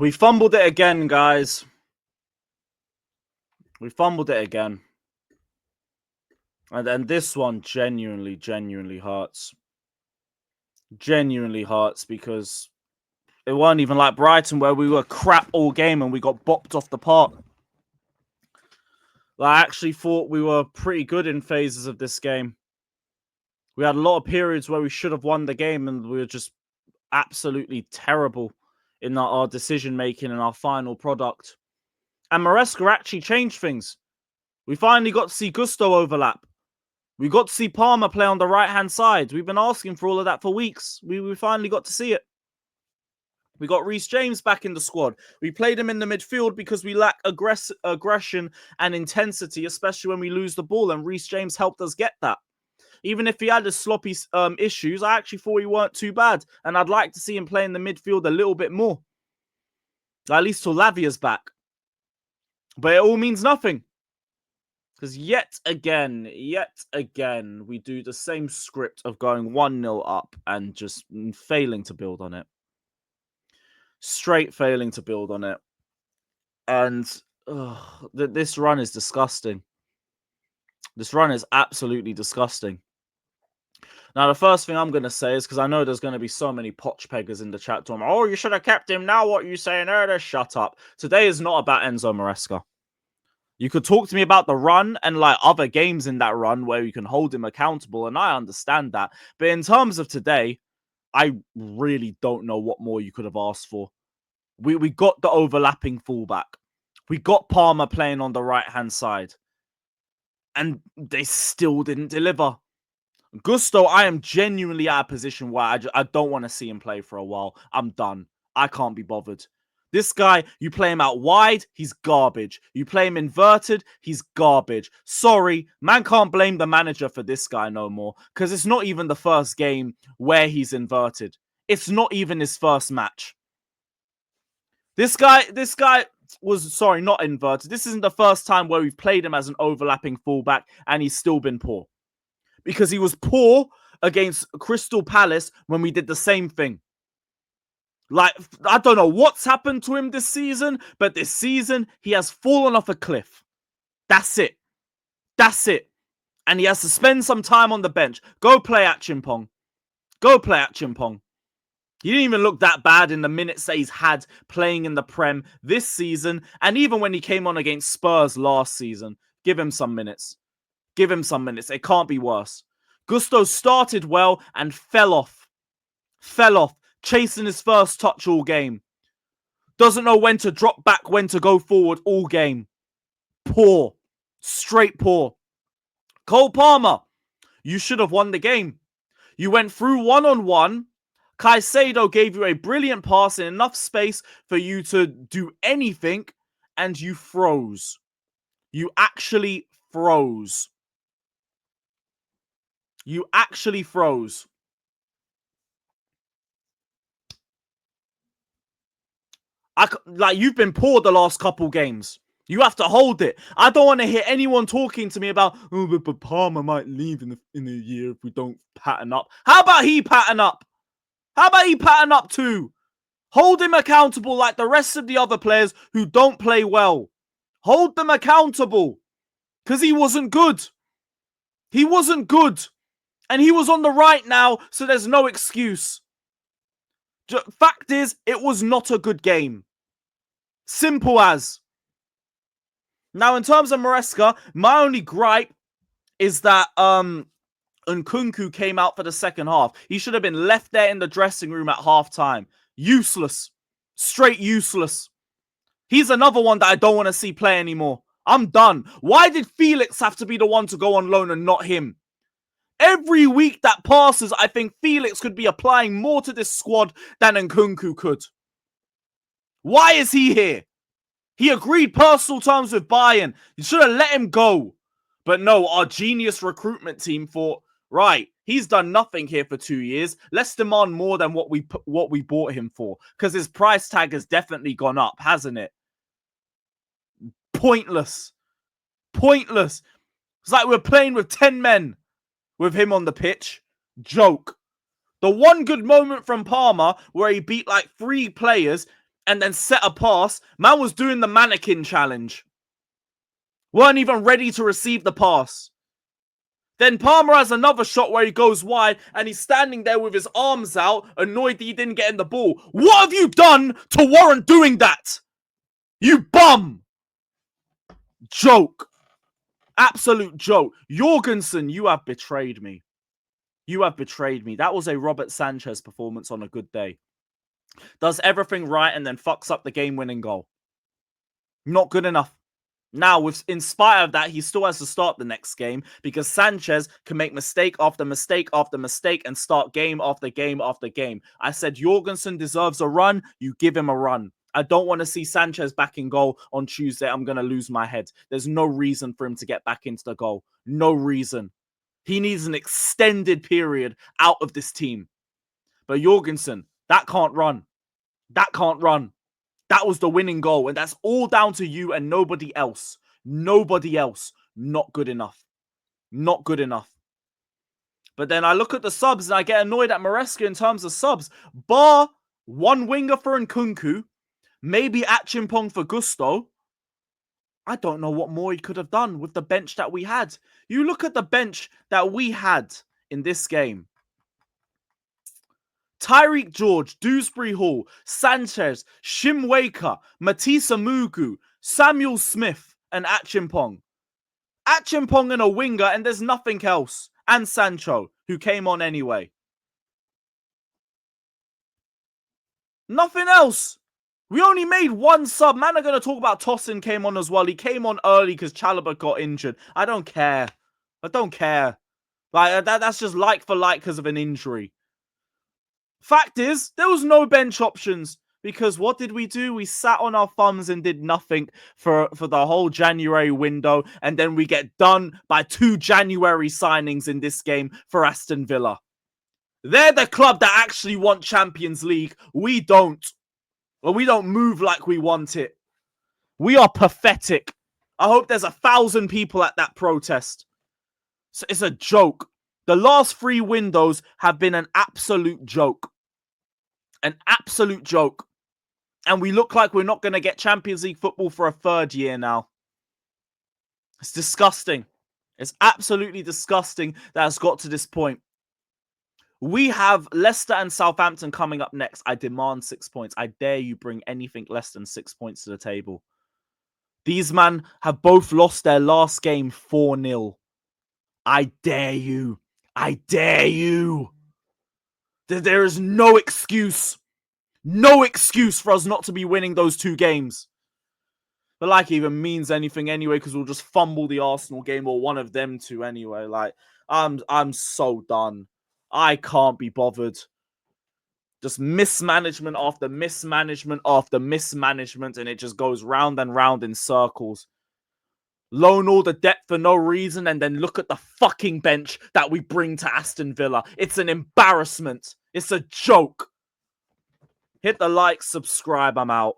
We fumbled it again, guys. We fumbled it again. And then this one genuinely hurts. Genuinely hurts because it weren't even like Brighton where we were crap all game and we got bopped off the park. I actually thought we were pretty good in phases of this game. We had a lot of periods where we should have won the game and we were just absolutely terrible in our decision making and our final product. And Maresca actually changed things. We finally got to see Gusto overlap. We got to see Palmer play on the right-hand side. We've been asking for all of that for weeks. We finally got to see it. We got Reece James back in the squad. We played him in the midfield because we lack aggression and intensity, especially when we lose the ball, and Reece James helped us get that. Even if he had his sloppy issues, I actually thought he weren't too bad, and I'd like to see him play in the midfield a little bit more. At least till Lavia's back. But it all means nothing. Because yet again, we do the same script of going 1-0 up and just failing to build on it. Straight failing to build on it. And this run is disgusting. This run is absolutely disgusting. Now, the first thing I'm going to say is, because I know there's going to be so many potch peggers in the chat to him. Oh, you should have kept him. Now what are you saying there? Shut up. Today is not about Enzo Maresca. You could talk to me about the run and like other games in that run where you can hold him accountable, and I understand that. But in terms of today, I really don't know what more you could have asked for. We got the overlapping fullback. We got Palmer playing on the right-hand side. And they still didn't deliver. Gusto, I am genuinely at a position where I don't want to see him play for a while. I'm done. I can't be bothered. This guy, you play him out wide, he's garbage. You play him inverted, he's garbage. Sorry, man can't blame the manager for this guy no more, because it's not even the first game where he's inverted. It's not even his first match. This guy was, sorry, not inverted. This isn't the first time where we've played him as an overlapping fullback and he's still been poor. Because he was poor against Crystal Palace when we did the same thing. Like, I don't know what's happened to him this season, but this season, he has fallen off a cliff. That's it. That's it. And he has to spend some time on the bench. Go play at Chimpong. Go play at Chimpong. He didn't even look that bad in the minutes that he's had playing in the Prem this season, and even when he came on against Spurs last season. Give him some minutes. Give him some minutes. It can't be worse. Gusto started well and fell off. Fell off. Chasing his first touch all game. Doesn't know when to drop back, when to go forward all game. Poor. Straight poor. Cole Palmer, you should have won the game. You went through one-on-one. Caicedo gave you a brilliant pass in enough space for you to do anything, and you froze. You actually froze. You actually froze. You've been poor the last couple games. You have to hold it. I don't want to hear anyone talking to me about, oh, but Palmer might leave in a year if we don't pattern up. How about he pattern up? How about he pattern up too? Hold him accountable like the rest of the other players who don't play well. Hold them accountable. Because he wasn't good. He wasn't good. And he was on the right now, so there's no excuse. Fact is, it was not a good game. Simple as. Now, in terms of Maresca, my only gripe is that Nkunku came out for the second half. He should have been left there in the dressing room at halftime. Useless. Straight useless. He's another one that I don't want to see play anymore. I'm done. Why did Felix have to be the one to go on loan and not him? Every week that passes, I think Felix could be applying more to this squad than Nkunku could. Why is he here? He agreed personal terms with Bayern. You should have let him go. But no, our genius recruitment team thought, right, he's done nothing here for 2 years. Let's demand more than what we bought him for. Because his price tag has definitely gone up, hasn't it? Pointless. Pointless. It's like we're playing with 10 men with him on the pitch. Joke. The one good moment from Palmer where he beat like 3 players and then set a pass. Man was doing the mannequin challenge. Weren't even ready to receive the pass. Then Palmer has another shot where he goes wide and he's standing there with his arms out, annoyed that he didn't get in the ball. What have you done to warrant doing that? You bum! Joke. Absolute joke. Jorgensen, you have betrayed me. You have betrayed me. That was a Robert Sanchez performance on a good day. Does everything right and then fucks up the game-winning goal. Not good enough. Now, in spite of that, he still has to start the next game because Sanchez can make mistake after mistake after mistake and start game after game after game. I said Jorgensen deserves a run. You give him a run. I don't want to see Sanchez back in goal on Tuesday. I'm going to lose my head. There's no reason for him to get back into the goal. No reason. He needs an extended period out of this team. But Jorgensen, that can't run. That can't run. That was the winning goal, and that's all down to you and nobody else. Nobody else. Not good enough. Not good enough. But then I look at the subs and I get annoyed at Maresca in terms of subs. Bar one winger for Nkunku, maybe Achimpong for Gusto. I don't know what more he could have done with the bench that we had. You look at the bench that we had in this game. Tyreek George, Dewsbury Hall, Sanchez, Shimweka, Matisa Mugu, Samuel Smith, and Achimpong. Achimpong and a winger, and there's nothing else. And Sancho, who came on anyway. Nothing else. We only made one sub. Man, are going to talk about Tosin came on as well. He came on early because Chalobah got injured. I don't care. I don't care. Like that's just like for like because of an injury. Fact is, there was no bench options because what did we do? We sat on our thumbs and did nothing for the whole January window, and then we get done by 2 January signings in this game for Aston Villa. They're the club that actually want Champions League. We don't. Well, we don't move like we want it. We are pathetic. I hope there's 1,000 people at that protest. So it's a joke. The last 3 windows have been an absolute joke. An absolute joke. And we look like we're not going to get Champions League football for a 3rd year now. It's disgusting. It's absolutely disgusting that it's got to this point. We have Leicester and Southampton coming up next. I demand 6 points. I dare you bring anything less than 6 points to the table. These men have both lost their last game 4-0. I dare you. I dare you. There is no excuse. No excuse for us not to be winning those 2 games. But like it even means anything anyway, because we'll just fumble the Arsenal game or one of them 2 anyway. Like, I'm so done. I can't be bothered. Just mismanagement after mismanagement after mismanagement, and it just goes round and round in circles. Loan all the depth for no reason, and then look at the fucking bench that we bring to Aston Villa. It's an embarrassment. It's a joke. Hit the like, subscribe, I'm out.